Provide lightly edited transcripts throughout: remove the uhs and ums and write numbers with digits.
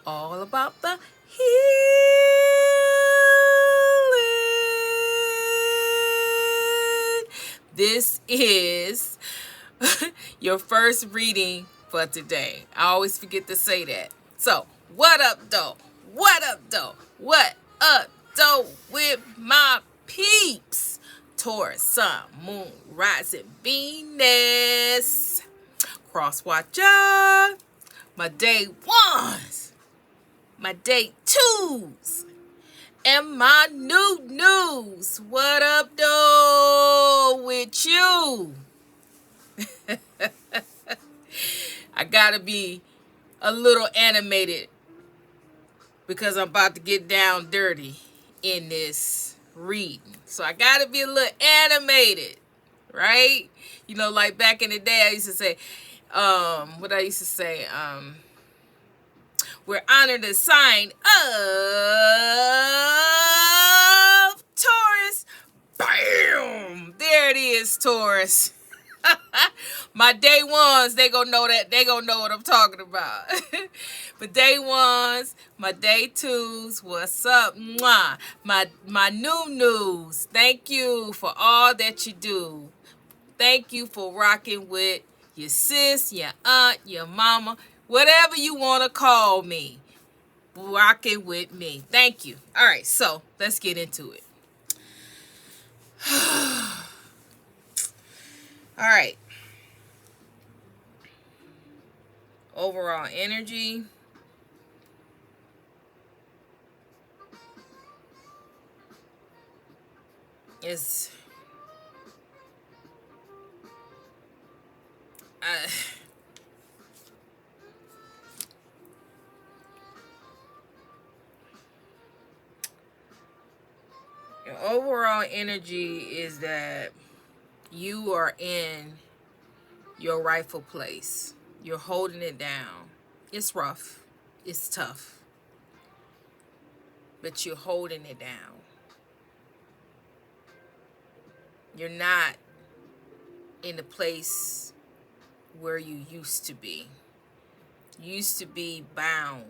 all about the healing. This is your first reading for today. I always forget to say that. So, what up, though? What up, though? What up, though, with my peeps? Taurus, Sun, Moon, Rising, Venus. Cross watcher. My day ones. My day twos. And my new news. What up, though, with you? I gotta be a little animated because I'm about to get down dirty in this reading. So I gotta be a little animated, right? You know, like back in the day, I used to say, what I used to say, we're honored the sign of Taurus. Bam! There it is, Taurus. My day ones, they gonna know that. They gonna know what I'm talking about. But day ones, my day twos, what's up? Mwah. My new news. Thank you for all that you do. Thank you for rocking with your sis, your aunt, your mama, whatever you want to call me. Rocking with me. Thank you. All right, so let's get into it. All right. Overall energy. Is your overall energy is that you are in your rightful place. You're holding it down. It's rough. It's tough. But you're holding it down. You're not in the place where you used to be. You used to be bound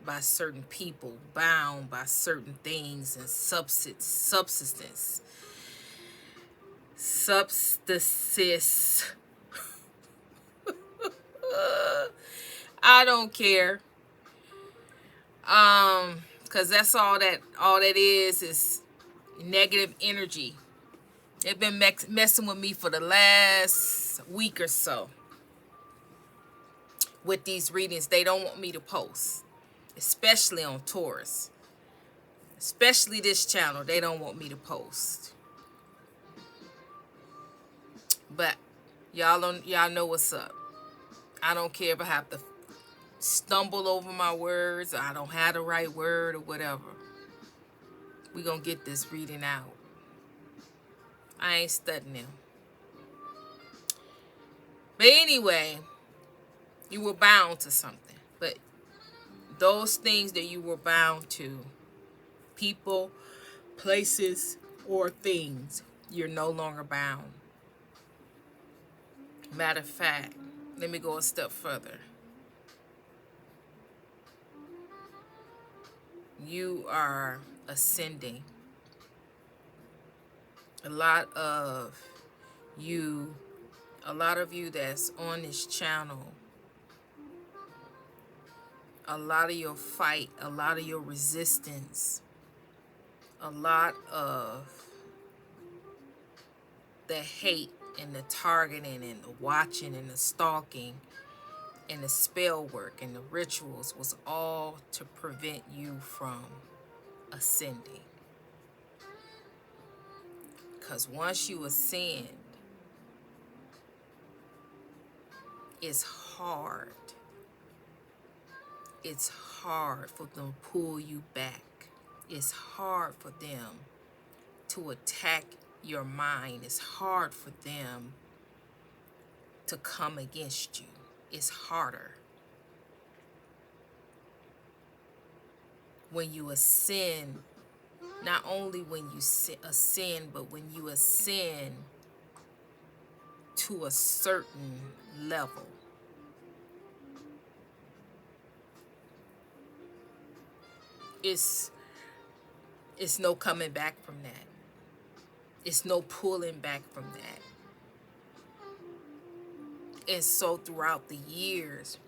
by certain people, bound by certain things and substances. I don't care. Cause that's all that is negative energy. They've been messing with me for the last week or so. With these readings, they don't want me to post, especially on Taurus. Especially this channel, they don't want me to post. But y'all know what's up. I don't care if I have to stumble over my words, or I don't have the right word or whatever. We gonna get this reading out. I ain't studying them. But anyway, you were bound to something. But those things that you were bound to, people, places, or things, you're no longer bound. Matter of fact, let me go a step further. You are ascending. A lot of you that's on this channel, a lot of your fight, a lot of your resistance, a lot of the hate and the targeting and the watching and the stalking and the spell work and the rituals was all to prevent you from ascending. Because once you ascend, it's hard. It's hard for them to pull you back. It's hard for them to attack your mind. It's hard for them to come against you. It's harder. When you ascend, not only when you ascend, but when you ascend to a certain level. It's no coming back from that. It's no pulling back from that. And so throughout the years,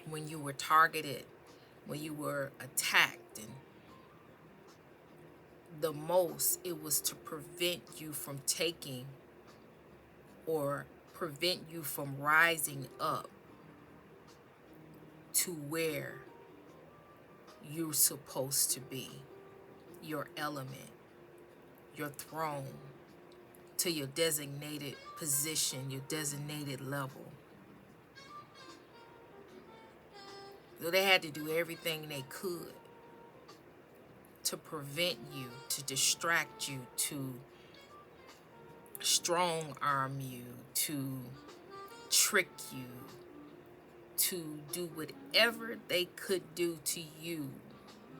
when you were targeted, when you were attacked, and the most, it was to prevent you from taking or prevent you from rising up to where you're supposed to be, your element, your throne, to your designated position, your designated level. So they had to do everything they could to prevent you, to distract you, to strong arm you, to trick you, to do whatever they could do to you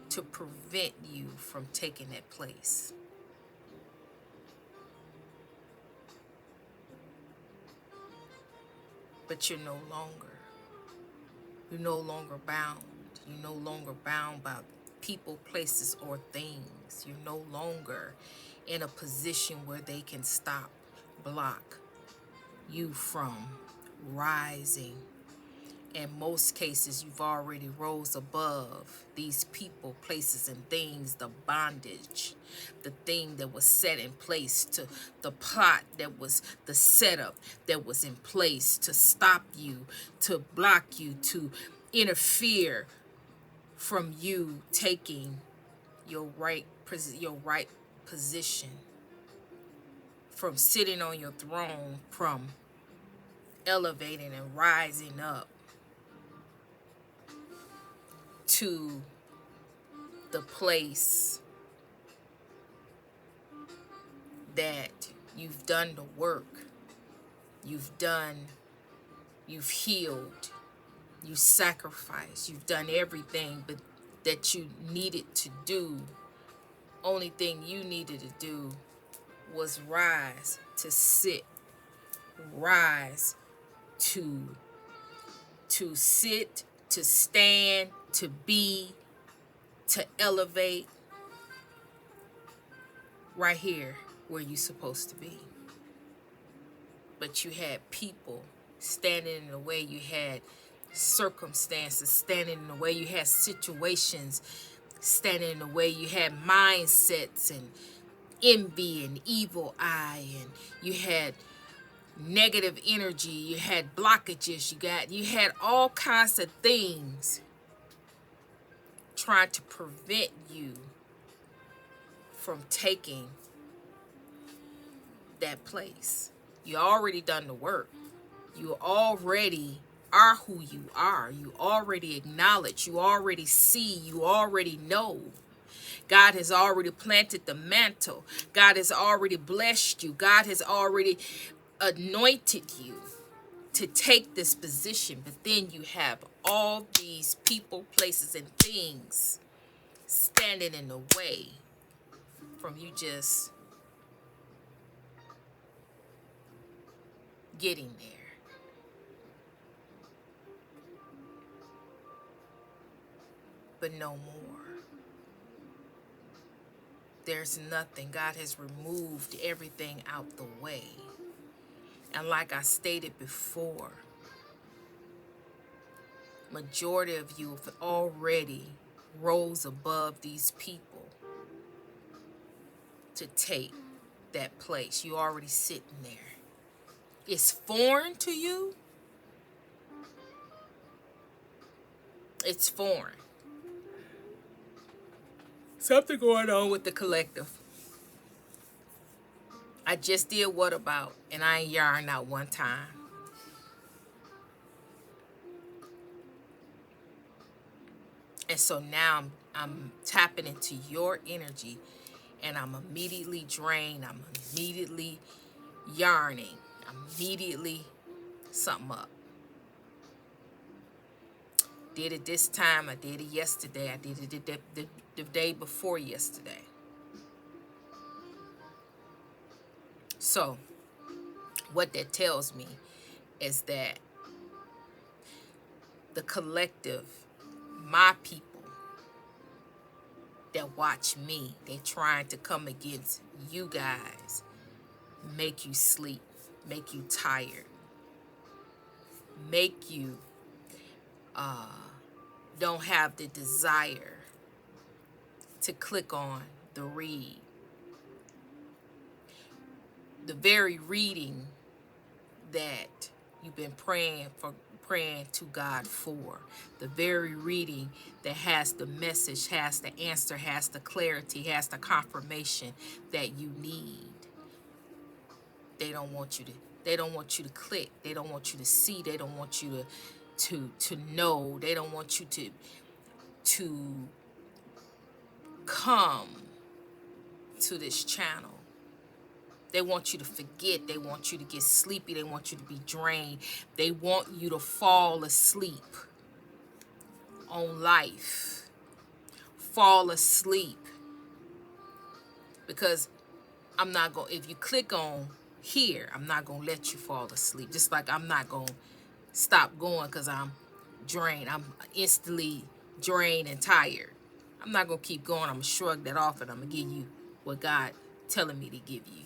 to prevent you from taking that place. But you're no longer. You're no longer bound. You're no longer bound by people, places, or things. You're no longer in a position where they can stop, block you from rising. In most cases, you've already rose above these people, places, and things, the bondage, the thing that was set in place, to the plot that was the setup that was in place to stop you, to block you, to interfere from you taking your right position, from sitting on your throne, from elevating and rising up to the place that you've done the work, you've healed, you sacrificed, you've done everything but that you needed to do. Only thing you needed to do was rise to sit, rise to sit, to stand, to be, to elevate right here where you're supposed to be. But you had people standing in the way, you had circumstances standing in the way, you had situations standing in the way, you had mindsets and envy and evil eye, and you had negative energy, you had blockages, you had all kinds of things trying to prevent you from taking that place. You already done the work. You already are who you are. You already acknowledge. You already see. You already know. God has already planted the mantle. God has already blessed you. God has already anointed you to take this position. But then you have all these people, places, and things standing in the way from you just getting there. But no more. There's nothing. God has removed everything out the way. And like I stated before, majority of you have already rose above these people to take that place. You already sitting there. It's foreign to you. It's foreign. Something going on with the collective. I just did What About, and I ain't yarn out one time. And so now I'm tapping into your energy, and I'm immediately drained. I'm immediately yarning. I'm immediately something up. Did it this time. I did it yesterday. I did it the day before yesterday. So what that tells me is that the collective, my people, that watch me. They trying to come against you guys, make you sleep, make you tired, make you don't have the desire to click on the read. The very reading that you've been praying to God for, the very reading that has the message, has the answer, has the clarity, has the confirmation that you need. They don't want you to click. They don't want you to see. They don't want you to know. They don't want you to come to this channel. They want you to forget. They want you to get sleepy. They want you to be drained. They want you to fall asleep on life. Fall asleep. Because I'm not going, if you click on here, I'm not going to let you fall asleep. Just like I'm not going to stop going because I'm drained. I'm instantly drained and tired. I'm not going to keep going. I'm going to shrug that off and I'm going to give you what God telling me to give you.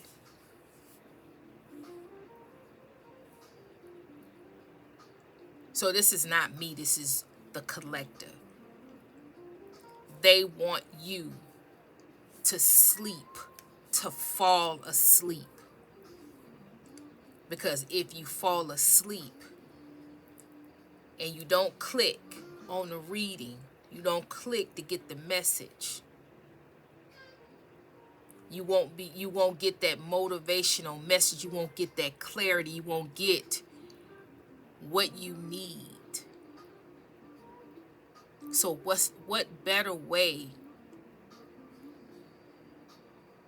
So this is not me. This is the collective. They want you to sleep, to fall asleep. Because if you fall asleep and you don't click on the reading, you don't click to get the message, you won't get that motivational message. You won't get that clarity. You won't get what you need. So what better way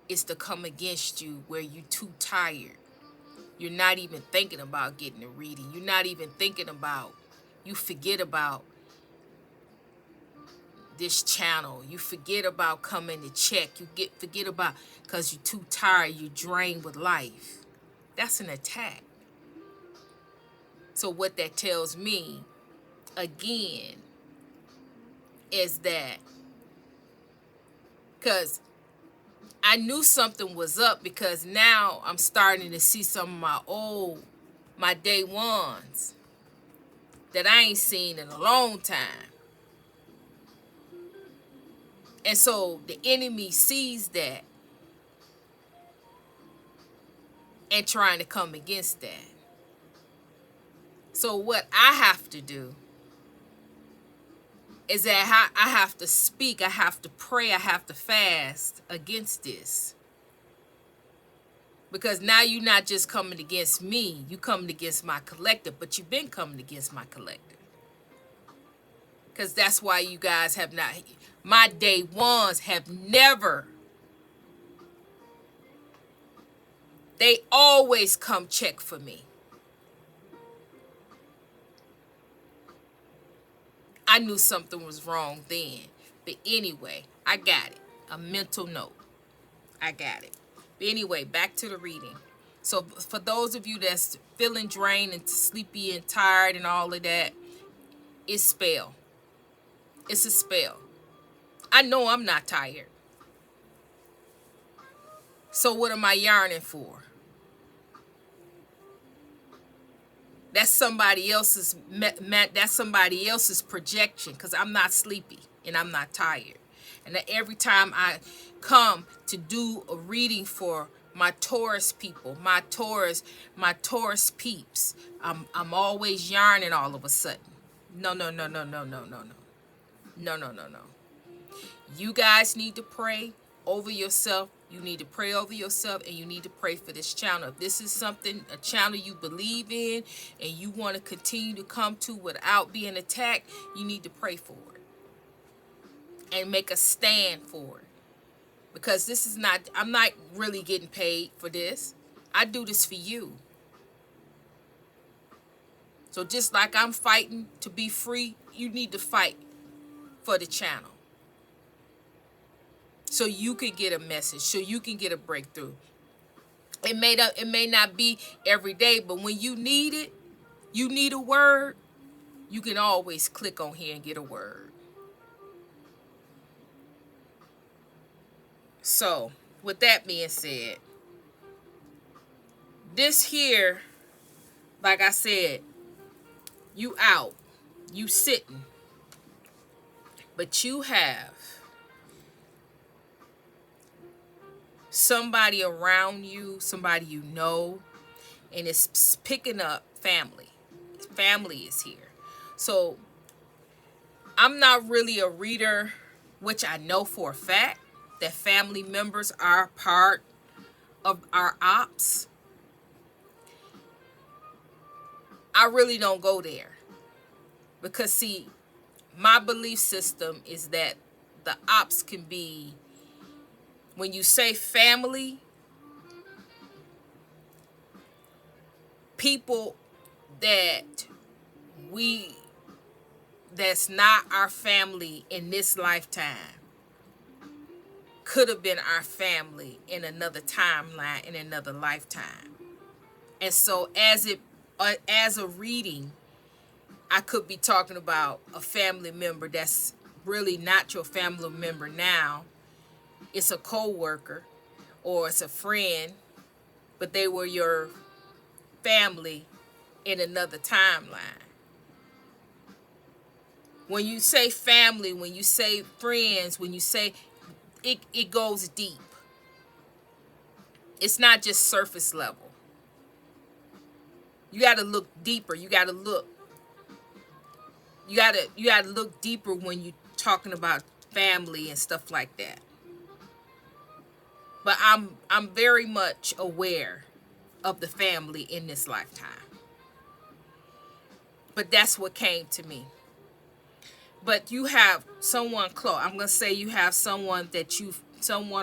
is to come against you where you too tired? You're not even thinking about getting a reading. You're not even thinking about, you forget about this channel. You forget about coming to check. Forget about, because you're too tired, you're drained with life. That's an attack. So what that tells me, again, is that, because I knew something was up, because now I'm starting to see some of my day ones that I ain't seen in a long time. And so the enemy sees that and trying to come against that. So what I have to do is that I have to speak, I have to pray, I have to fast against this. Because now you're not just coming against me, you coming against my collective, but you've been coming against my collective. Because that's why you guys have not, my day ones have never, they always come check for me. I knew something was wrong then. But anyway, I got it. A mental note. I got it. But anyway, back to the reading. So for those of you that's feeling drained and sleepy and tired and all of that, it's spell. It's a spell. I know I'm not tired. So what am I yearning for? That's somebody else's projection, because I'm not sleepy and I'm not tired. And every time I come to do a reading for my Taurus people, my Taurus peeps, I'm always yarning all of a sudden. No. You guys need to pray over yourself. You need to pray over yourself, and you need to pray for this channel. If this is something, a channel you believe in, and you want to continue to come to without being attacked, you need to pray for it. And make a stand for it. Because this is not, I'm not really getting paid for this. I do this for you. So just like I'm fighting to be free, you need to fight for the channel. So you can get a message, so you can get a breakthrough. It may not be every day, but when you need it, you need a word, you can always click on here and get a word. So, with that being said, this here, like I said, you out, you sitting, but you have somebody around you, somebody you know, and it's picking up family. Family is here. So I'm not really a reader, which I know for a fact that family members are part of our ops. I really don't go there because, see, my belief system is that the ops can be, when you say family, people that we that's not our family in this lifetime could have been our family in another timeline, in another lifetime. And so as a reading, I could be talking about a family member that's really not your family member now. It's a co-worker or it's a friend, but they were your family in another timeline. When you say family, when you say friends, when you say it goes deep. It's not just surface level. You got to look deeper. You got to look deeper when you're talking about family and stuff like that. But I'm very much aware of the family in this lifetime. But that's what came to me. But you have someone close. I'm gonna say you have someone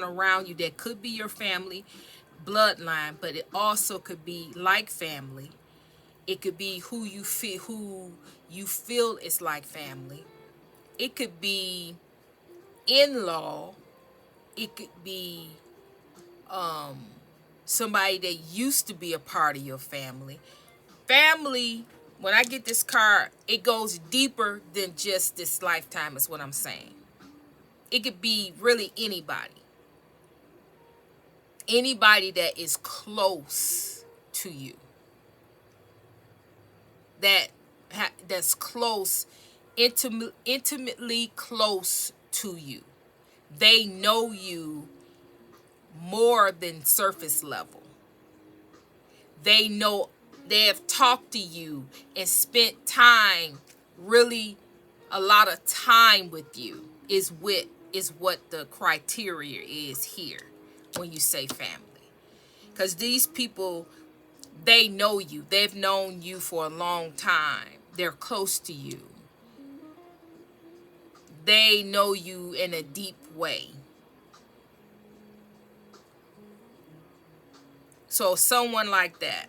around you that could be your family bloodline, but it also could be like family. It could be who you feel is like family. It could be in-law. It could be somebody that used to be a part of your family. Family, when I get this card, it goes deeper than just this lifetime is what I'm saying. It could be really anybody. Anybody that is close to you. That's close, intimately close to you. They know you more than surface level. They have talked to you and spent time, really a lot of time with you is what the criteria is here when you say family. Because these people, they know you. They've known you for a long time. They're close to you. They know you in a deep way. So someone like that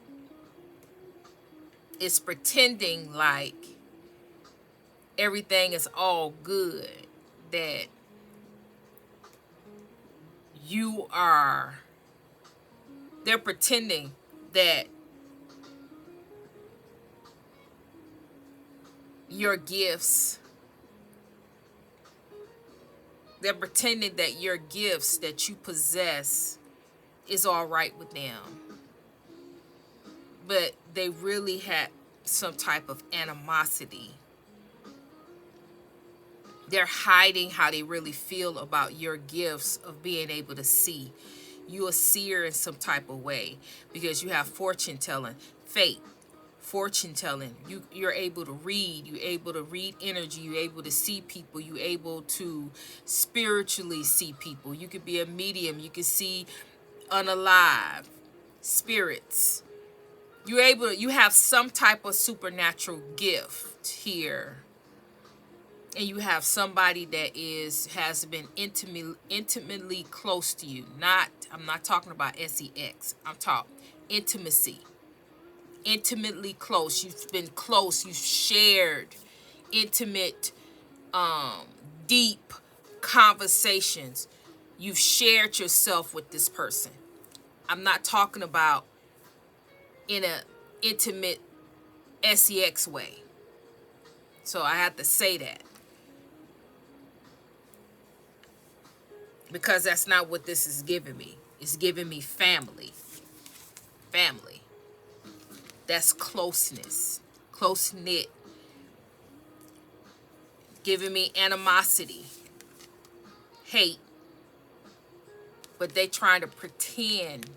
is pretending like everything is all good, that they're pretending that your gifts, they're pretending that your gifts that you possess is all right with them. But they really had some type of animosity. They're hiding how they really feel about your gifts of being able to see. You're a seer in some type of way because you have fortune telling, fate, fortune telling. You're able to read. You're able to read energy. You're able to see people. You're able to spiritually see people. You could be a medium. You could see unalive spirits. You have some type of supernatural gift here. And you have somebody that has been intimately close to you. I'm not talking about sex. I'm talking intimacy. Intimately close. You've been close. You've shared intimate, deep conversations. You've shared yourself with this person. I'm not talking about in a intimate sex way. So I have to say that. because that's not what this is giving me. It's giving me family. Family. That's closeness. Close-knit. Giving me animosity. Hate. But they trying to pretend.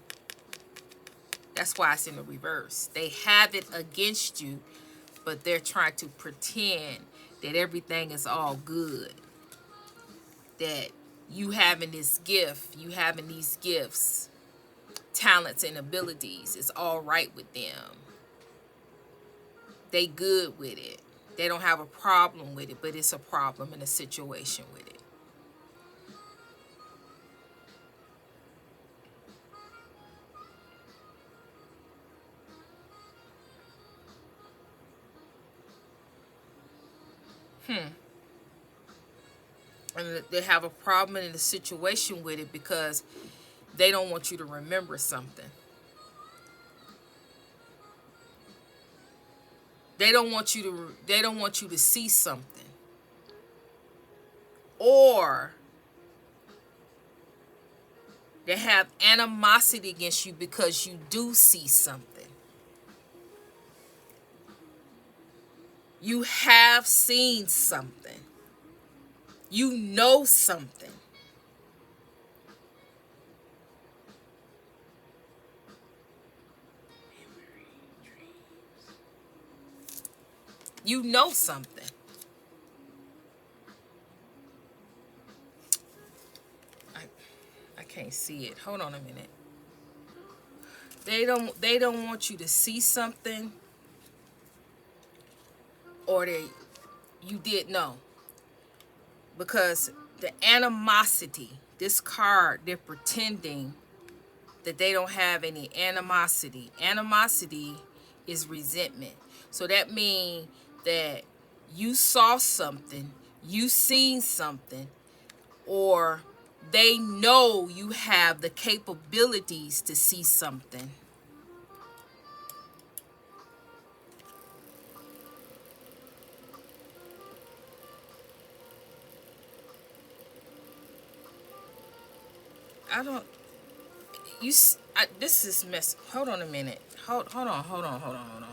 That's why it's in the reverse. They have it against you, but they're trying to pretend that everything is all good. That you having this gift, you having these gifts, talents and abilities, is all right with them. They good with it. They don't have a problem with it, but it's a problem in a situation with it. And they have a problem in the situation with it because they don't want you to remember something. They don't want you to see something. Or they have animosity against you because you do see something. You have seen something. You know something. You know something. I can't see it. Hold on a minute. They don't want you to see something, or you did know. Because the animosity, this card, they're pretending that they don't have any animosity. Animosity is resentment. So that means that you saw something, you seen something, or they know you have the capabilities to see something. I don't, this is mess. Hold on a minute. Hold on.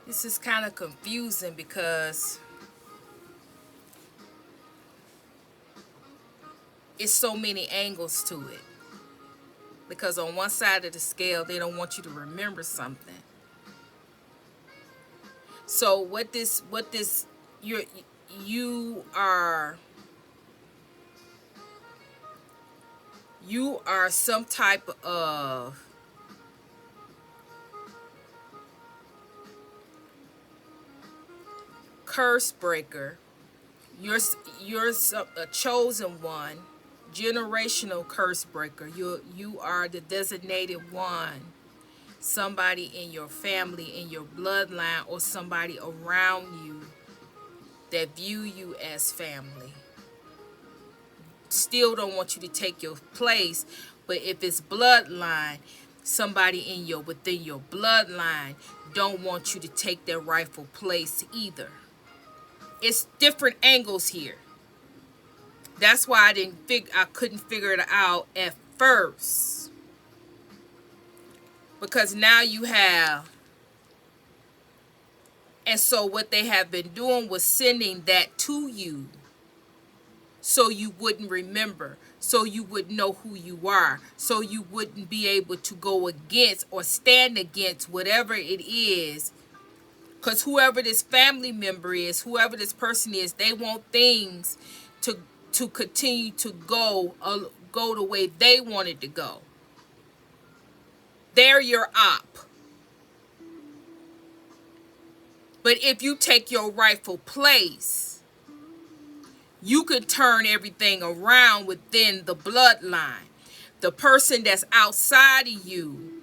This is kind of confusing because it's so many angles to it. Because on one side of the scale, they don't want you to remember something. So you are some type of curse breaker. You're a chosen one, generational curse breaker. You are the designated one. Somebody in your family, in your bloodline, or somebody around you that view you as family. Still don't want you to take your place, but if it's bloodline, somebody within your bloodline don't want you to take their rightful place either. It's different angles here. That's why I couldn't figure it out at first. Because now you have, and so what they have been doing was sending that to you so you wouldn't remember, so you would know who you are, so you wouldn't be able to go against or stand against whatever it is. Because whoever this family member is, whoever this person is, they want things to continue to go the way they want it to go. They're your op. But if you take your rightful place, you could turn everything around within the bloodline. The person that's outside of you,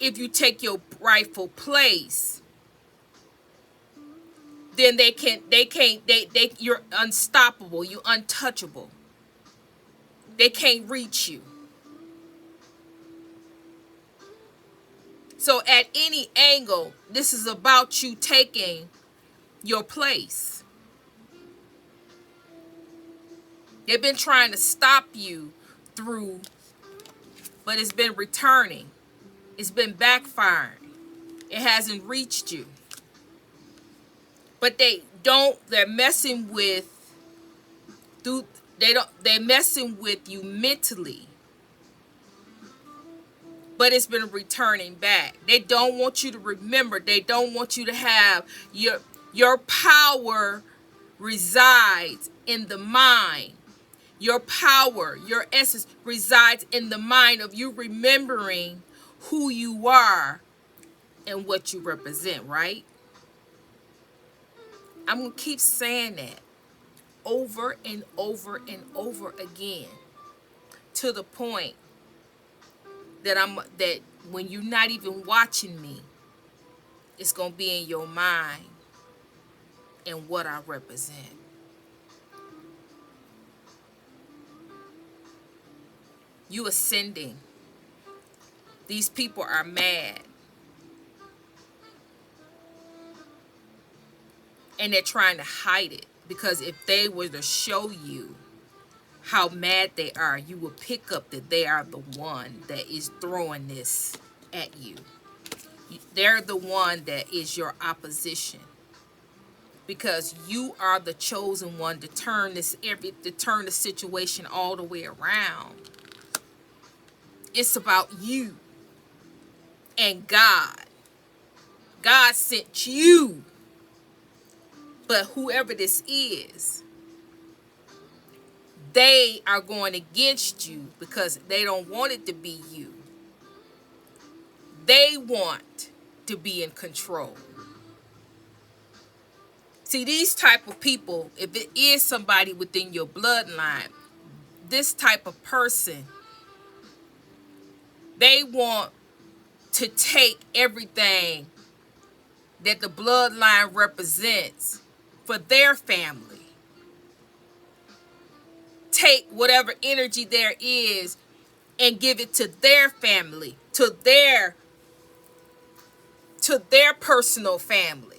if you take your rightful place, then you're unstoppable, you're untouchable. They can't reach you. So at any angle, this is about you taking your place. They've been trying to stop you through, but it's been returning. It's been backfiring. It hasn't reached you. But they're messing with they're messing with you mentally. But it's been returning back. They don't want you to remember. They don't want you to have your power resides in the mind. Your power, your essence resides in the mind of you remembering who you are and what you represent, right? I'm going to keep saying that over and over and over again to the point that when you're not even watching me, it's going to be in your mind and what I represent. You ascending. These people are mad. And they're trying to hide it. Because if they were to show you how mad they are, you will pick up that they are the one that is throwing this at you. They're the one that is your opposition. Because you are the chosen one to turn the situation all the way around. It's about you and God. God sent you. But whoever this is, they are going against you because they don't want it to be you. They want to be in control. See, these type of people, if it is somebody within your bloodline, this type of person, they want to take everything that the bloodline represents for their family. Take whatever energy there is and give it to their family, to their personal family.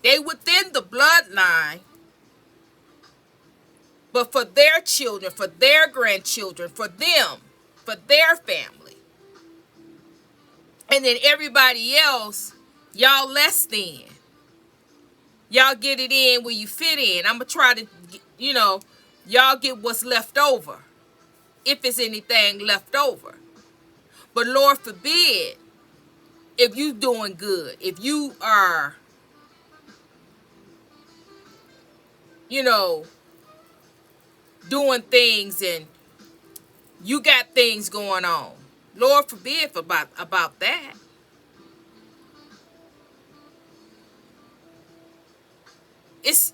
They within the bloodline, but for their children, for their grandchildren, for them, for their family. And then everybody else, y'all less than. Y'all get it in where you fit in. I'm going to try to, y'all get what's left over. If it's anything left over. But Lord forbid, if you doing good, if you are, doing things and you got things going on. Lord forbid about that. It's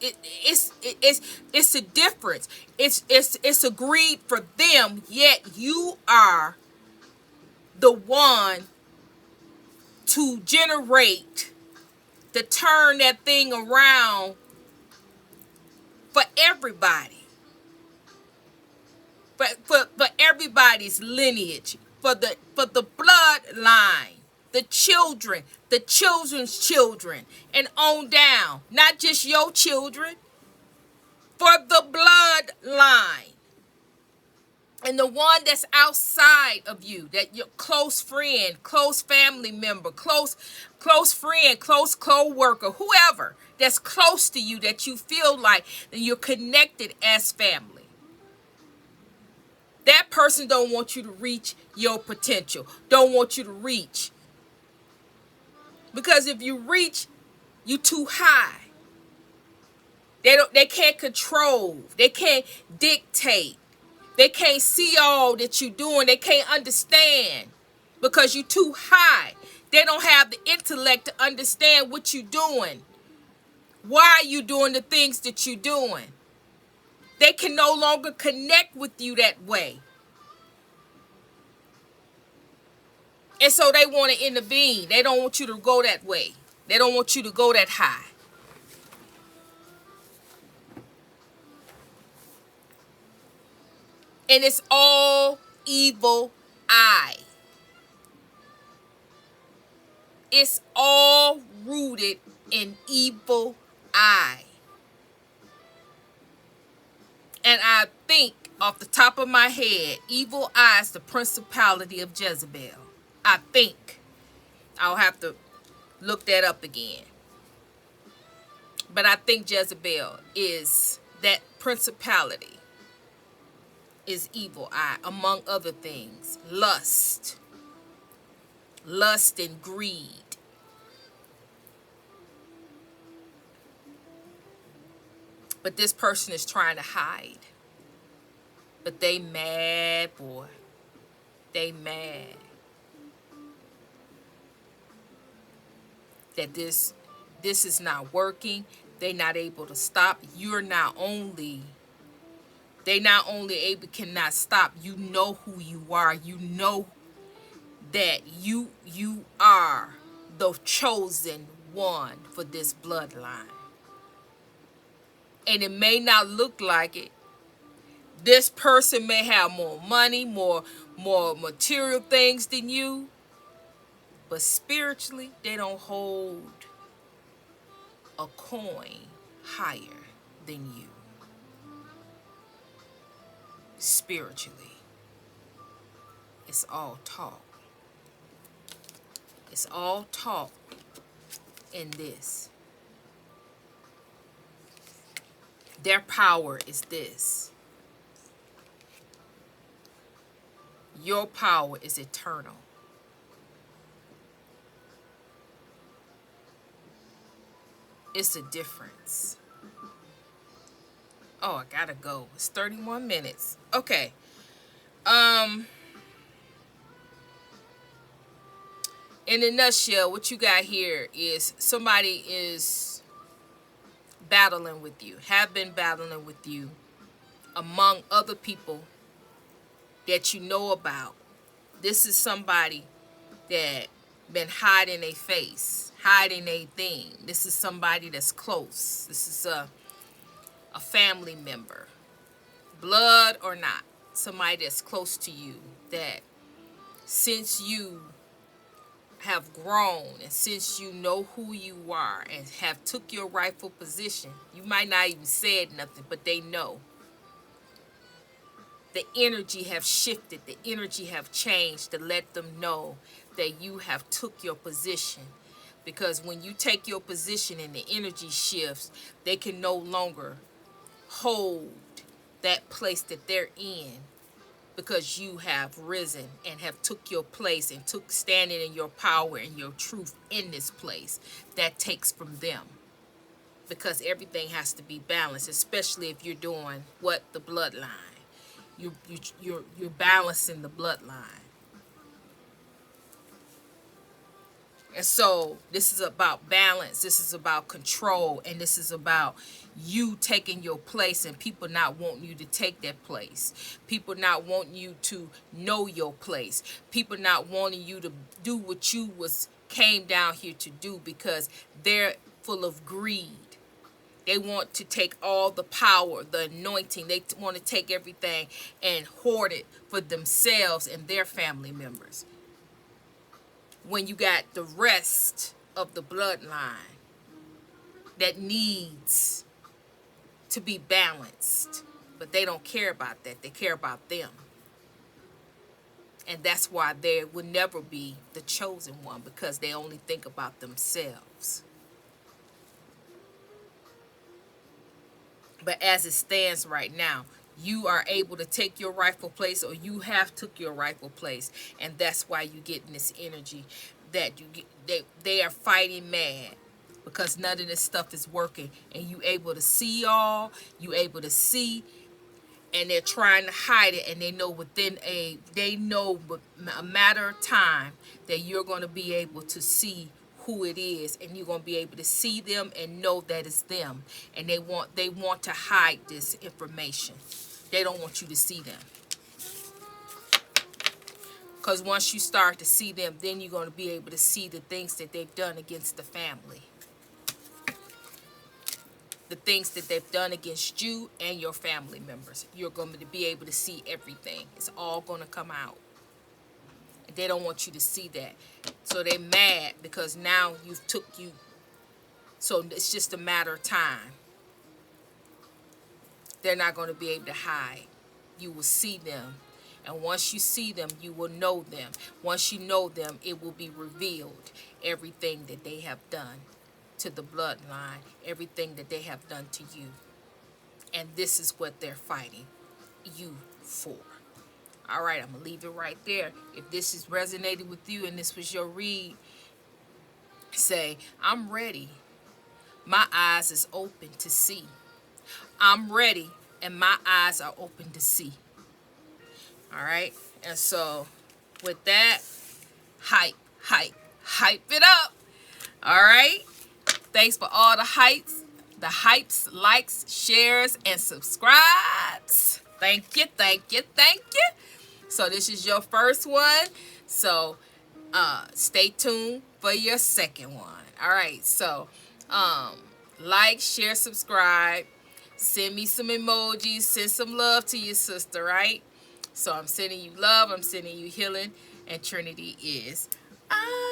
a difference. It's agreed for them, yet you are the one to generate, to turn that thing around for everybody. For everybody's lineage, for the bloodline, the children, the children's children, and on down. Not just your children, for the bloodline. And the one that's outside of you, that your close friend, close family member, close friend, close co-worker, whoever that's close to you, that you feel like that you're connected as family. That person don't want you to reach your potential. Don't want you to reach. Because if you reach, you too high. They can't control. They can't dictate. They can't see all that you're doing. They can't understand because you're too high. They don't have the intellect to understand what you're doing. Why are you doing the things that you're doing? They can no longer connect with you that way. And so they want to intervene. They don't want you to go that way. They don't want you to go that high. And it's all evil eye. It's all rooted in evil eye. And I think off the top of my head, evil eye is the principality of Jezebel. I think. I'll have to look that up again. But I think Jezebel is that principality, is evil eye, among other things. Lust and greed. But this person is trying to hide. But they mad, boy. They mad that this is not working. They not able to stop. They not only able cannot stop. You know who you are. You know that you are the chosen one for this bloodline. And it may not look like it. This person may have more money, more material things than you, but spiritually they don't hold a coin higher than you. Spiritually, it's all talk. It's all talk in this. Their power is this. Your power is eternal. It's a difference. Oh, I gotta go. It's 31 minutes. Okay. In a nutshell, what you got here is somebody is battling with you, have been battling with you, among other people that you know about. This is somebody that been hiding a face, hiding a thing. This is somebody that's close. This is a family member, blood or not, somebody that's close to you, that since you have grown and since you know who you are and have took your rightful position, you might not even said nothing, but they know. The energy have shifted, the energy have changed to let them know that you have took your position. Because when you take your position and the energy shifts, they can no longer hold that place that they're in, because you have risen and have took your place and took standing in your power and your truth in this place. That takes from them, because everything has to be balanced, especially if you're doing what the bloodline. You're balancing the bloodline. And so this is about balance. This is about control. And this is about you taking your place and people not wanting you to take that place. People not wanting you to know your place. People not wanting you to do what you came down here to do, because they're full of greed. They want to take all the power, the anointing. They want to take everything and hoard it for themselves and their family members. When you got the rest of the bloodline that needs to be balanced, but they don't care about that. They care about them. And that's why they will never be the chosen one, because they only think about themselves. But as it stands right now, you are able to take your rightful place, or you have took your rightful place, and that's why you get in this energy that you get. They are fighting mad because none of this stuff is working, and you able to see all, you able to see, and they're trying to hide it, and they know they know a matter of time that you're going to be able to see who it is, and you're going to be able to see them and know that it's them. And they want to hide this information. They don't want you to see them, because once you start to see them, then you're going to be able to see the things that they've done against the family, the things that they've done against you and your family members. You're going to be able to see everything. It's all going to come out. They don't want you to see that. So they're mad because now you've took you. So it's just a matter of time. they're not going to be able to hide. You will see them. And once you see them, you will know them. Once you know them, it will be revealed everything that they have done to the bloodline, everything that they have done to you. And this is what they're fighting you for. All right, I'm going to leave it right there. If this has resonated with you and this was your read, say, I'm ready. My eyes is open to see. I'm ready and my eyes are open to see. All right. And so with that, hype, it up. All right. Thanks for all the hypes, likes, shares, and subscribes. Thank you. So this is your first one. So stay tuned for your second one. All right. So like, share, subscribe. Send me some emojis. Send some love to your sister, right? So I'm sending you love. I'm sending you healing. And Trinity is out.